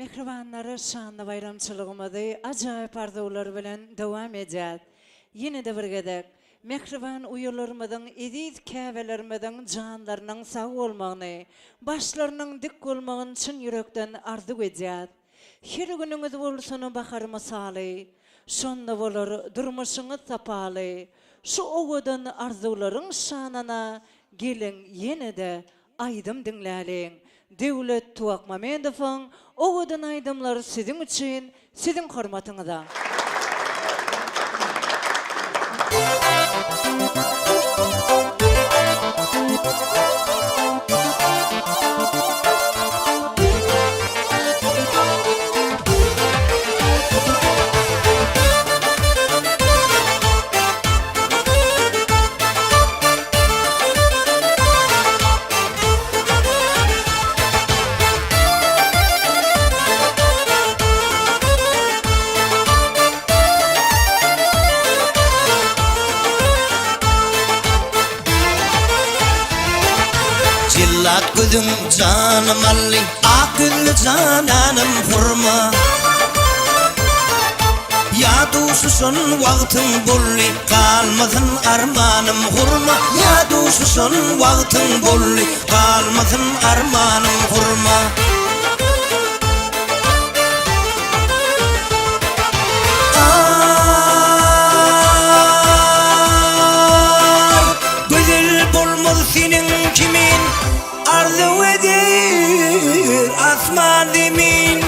Mehribanları şanlı bayramçılığımızı acayip arzular bilen devam edeceğiz. Yine de birgedek mehriban uyularımızın, ediz käbelerimizin canlarının sağ olmağını, başlarının dik olmağın için yürekten arzu edeceğiz. Her gününüz bolsun bakar masalı, şonda bolur durmuşunuz sapalı, şu oğudan arzuların şanına gelin yine de aydım dinleyin. Devlet Tuğak Mamedov'un oğudan aydımları sizin için, sizin hürmetinize. Cillat gözüm canım alli, akıllı cananım hurma. Ya duşuşun vaktin bolli, kalmasın armanım hurma. Ya duşuşun vaktin bolli, kalmasın armanım hurma. Güzel bolmaz senin kimin, arzu edir asman demin.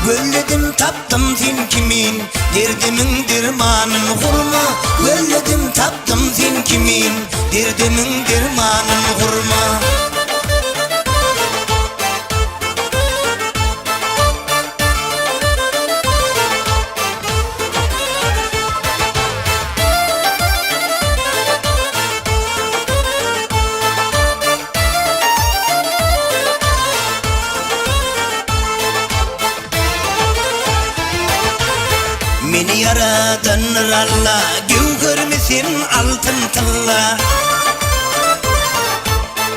Gölledim taptım sen kimin, derdimin dermanın hurma. Gölledim taptım sen kimin, derdimin dermanın hurma. Meni yaradan Allah, gövgör misin altın talla.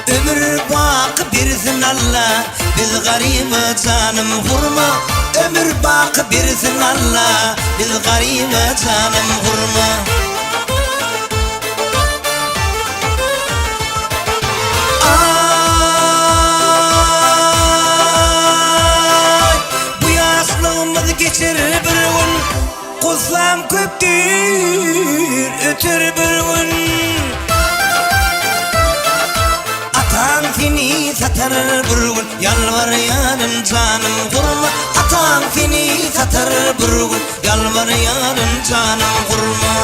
Ömür bak birsin Allah, biz garime canım hurma. Ömür bak birsin Allah, biz garime canım hurma. Ay, bu yaşlığımız geçer bir gün, Kuslam köptür, ötür bir gün. Atan seni satar bir gün, yalvarıyanın canım hurma. Atan seni satar bir gün, yalvarıyanın canım hurma.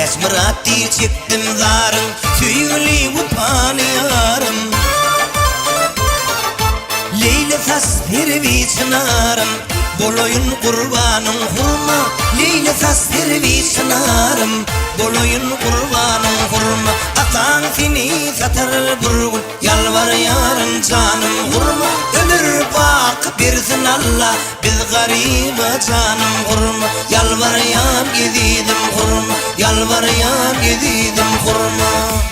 Esmerati çektim zarım, tüyülü upanıyorum. Leyla tasvirvi çınarım, boloyun kurbanım hurma. Leyla tasvirvi çınarım, boloyun kurbanım hurma. Atan seni satar bir gün, yalvarıyanın canım hurma. Ömür bak birsin Allah, biz garibe canım hurma. Yalvarıyan gididim hurma, yalvarıyan gididim hurma.